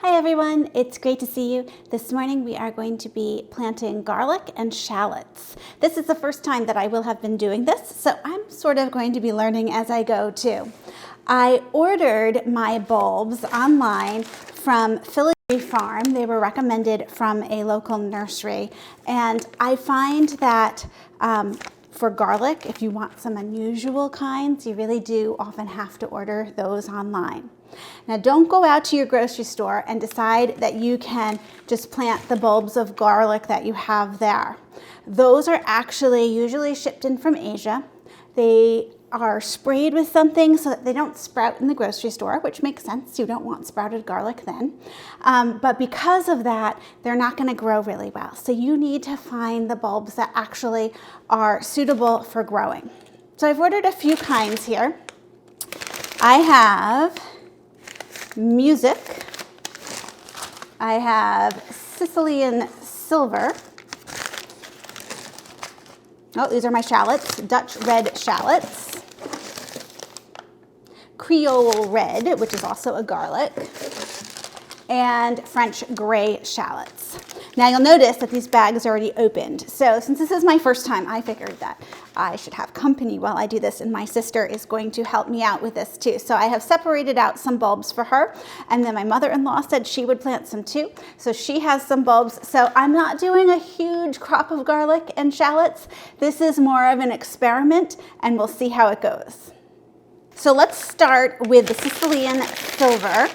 Hi everyone, it's great to see you. This morning we are going to be planting garlic and shallots. This is the first time that I will have been doing this, so I'm sort of going to be learning as I go too. I ordered my bulbs online from Philly Farm. They were recommended from a local nursery, and I find that for garlic, if you want some unusual kinds, you really do often have to order those online. Now, don't go out to your grocery store and decide that you can just plant the bulbs of garlic that you have there. Those are actually usually shipped in from Asia. They are sprayed with something so that they don't sprout in the grocery store, which makes sense. You don't want sprouted garlic then. But because of that, they're not going to grow really well. So you need to find the bulbs that actually are suitable for growing. So I've ordered a few kinds here. I have Music. I have Sicilian Silver. Oh, these are my shallots, Dutch red shallots. Creole red, which is also a garlic, and French gray shallots. Now you'll notice that these bags are already opened. So since this is my first time, I figured that I should have company while I do this, and my sister is going to help me out with this too. So I have separated out some bulbs for her, and then my mother-in-law said she would plant some too. So she has some bulbs. So I'm not doing a huge crop of garlic and shallots. This is more of an experiment, and we'll see how it goes. So let's start with the Sicilian Silver.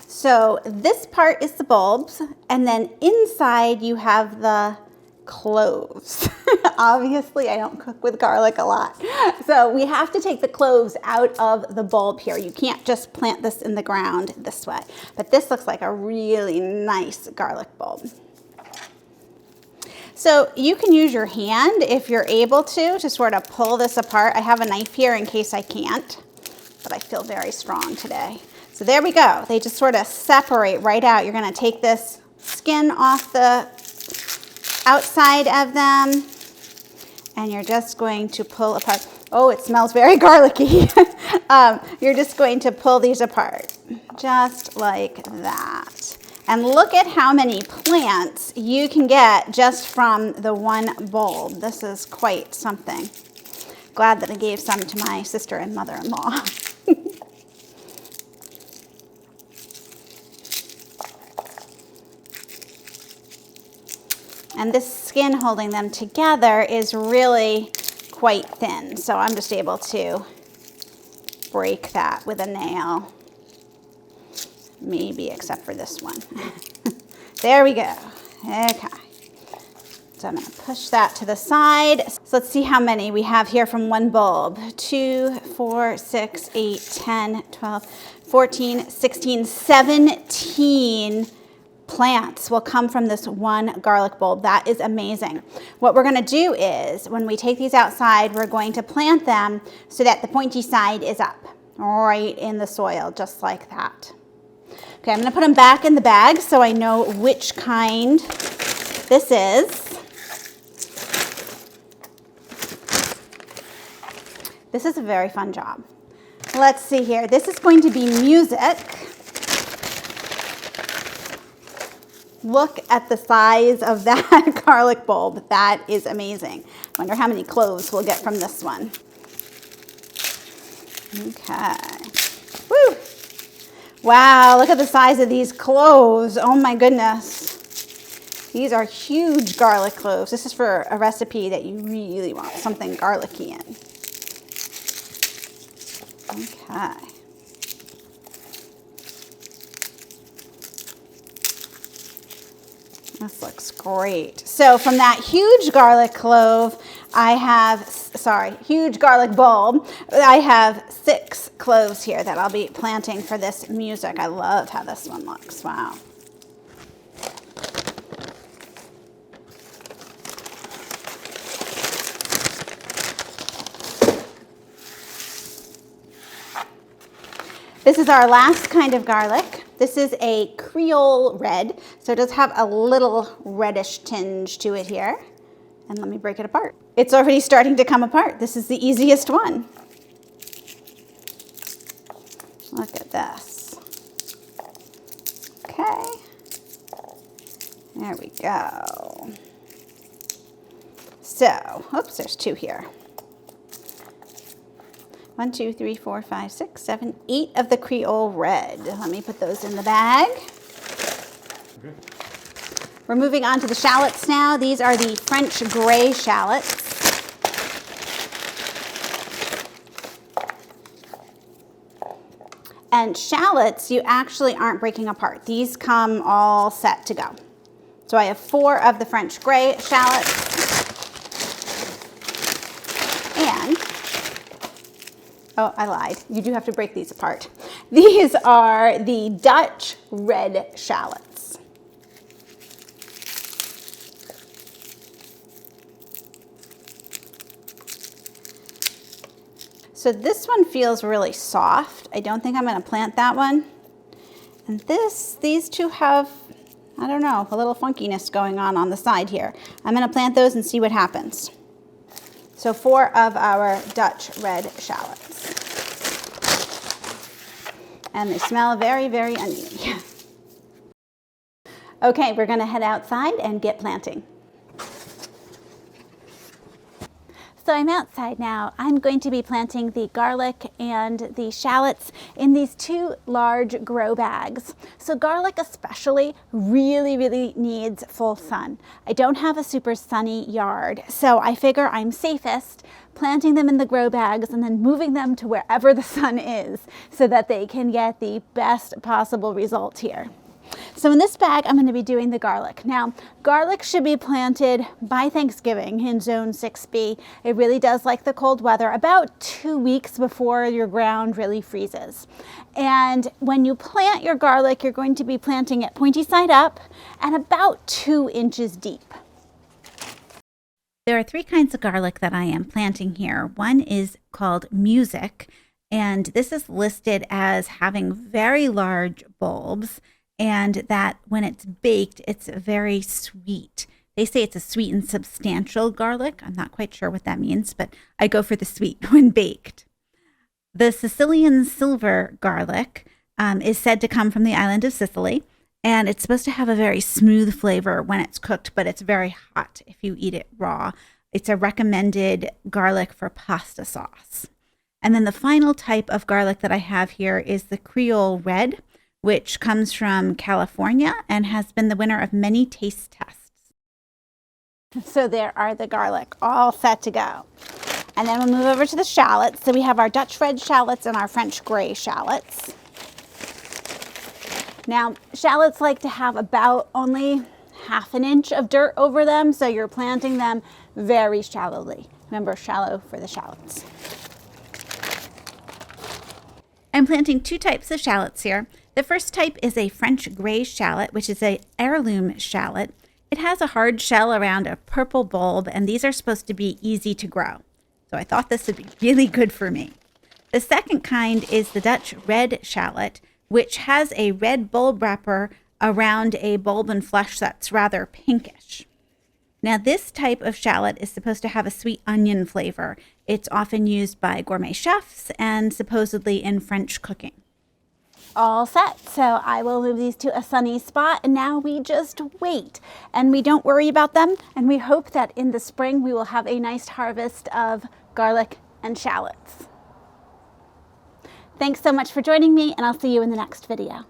So this part is the bulbs, and then inside you have the cloves. Obviously, I don't cook with garlic a lot. So we have to take the cloves out of the bulb here. You can't just plant this in the ground this way. But this looks like a really nice garlic bulb. So you can use your hand if you're able to sort of pull this apart. I have a knife here in case I can't, but I feel very strong today. So there we go. They just sort of separate right out. You're going to take this skin off the outside of them, and you're just going to pull apart. Oh, it smells very garlicky. You're just going to pull these apart, just like that. And look at how many plants you can get just from the one bulb. This is quite something. Glad that I gave some to my sister and mother-in-law. And this skin holding them together is really quite thin, so I'm just able to break that with a nail. Maybe except for this one. There we go. Okay. So I'm going to push that to the side. So let's see how many we have here from one bulb. 2, 4, 6, 8, 10, 12, 14, 16, 17 plants will come from this one garlic bulb. That is amazing. What we're going to do is, when we take these outside, we're going to plant them so that the pointy side is up, right in the soil, just like that. Okay, I'm going to put them back in the bag so I know which kind this is. This is a very fun job. Let's see here. This is going to be Music. Look at the size of that garlic bulb. That is amazing. Wonder how many cloves we'll get from this one. Okay. Woo! Wow, look at the size of these cloves. Oh my goodness. These are huge garlic cloves. This is for a recipe that you really want something garlicky in. Okay. This looks great. So from that huge garlic clove, huge garlic bulb, I have 6 cloves here that I'll be planting for this Music. I love how this one looks. Wow. This is our last kind of garlic. This is a Creole red, so it does have a little reddish tinge to it here. And let me break it apart. It's already starting to come apart. This is the easiest one. Look at this. Okay. There we go. So, oops, there's 2 here. 1, 2, 3, 4, 5, 6, 7, 8 of the Creole red. Let me put those in the bag. Okay. We're moving on to the shallots now. These are the French gray shallots. And shallots, you actually aren't breaking apart. These come all set to go. So I have 4 of the French gray shallots. And, oh, I lied. You do have to break these apart. These are the Dutch red shallots. So this one feels really soft. I don't think I'm going to plant that one. And these 2 have, I don't know, a little funkiness going on the side here. I'm going to plant those and see what happens. So 4 of our Dutch red shallots. And they smell very, very oniony. Okay, we're going to head outside and get planting. So I'm outside now. I'm going to be planting the garlic and the shallots in these 2 large grow bags. So garlic especially really needs full sun. I don't have a super sunny yard, so I figure I'm safest planting them in the grow bags and then moving them to wherever the sun is so that they can get the best possible result here. So in this bag, I'm going to be doing the garlic. Now, garlic should be planted by Thanksgiving in zone 6B. It really does like the cold weather, about 2 weeks before your ground really freezes. And when you plant your garlic, you're going to be planting it pointy side up and about 2 inches deep. There are 3 kinds of garlic that I am planting here. One is called Music, and this is listed as having very large bulbs, and that when it's baked, it's very sweet. They say it's a sweet and substantial garlic. I'm not quite sure what that means, but I go for the sweet when baked. The Sicilian silver garlic is said to come from the island of Sicily, and it's supposed to have a very smooth flavor when it's cooked, but it's very hot if you eat it raw. It's a recommended garlic for pasta sauce. And then the final type of garlic that I have here is the Creole red, which comes from California and has been the winner of many taste tests. So there are the garlic, all set to go. And then we'll move over to the shallots. So we have our Dutch red shallots and our French gray shallots. Now, shallots like to have about only ½ an inch of dirt over them, so you're planting them very shallowly. Remember, shallow for the shallots. I'm planting 2 types of shallots here. The first type is a French gray shallot, which is an heirloom shallot. It has a hard shell around a purple bulb, and these are supposed to be easy to grow. So I thought this would be really good for me. The second kind is the Dutch red shallot, which has a red bulb wrapper around a bulb and flesh that's rather pinkish. Now, this type of shallot is supposed to have a sweet onion flavor. It's often used by gourmet chefs and supposedly in French cooking. All set. So I will move these to a sunny spot, and now we just wait and we don't worry about them, and we hope that in the spring we will have a nice harvest of garlic and shallots. Thanks so much for joining me, and I'll see you in the next video.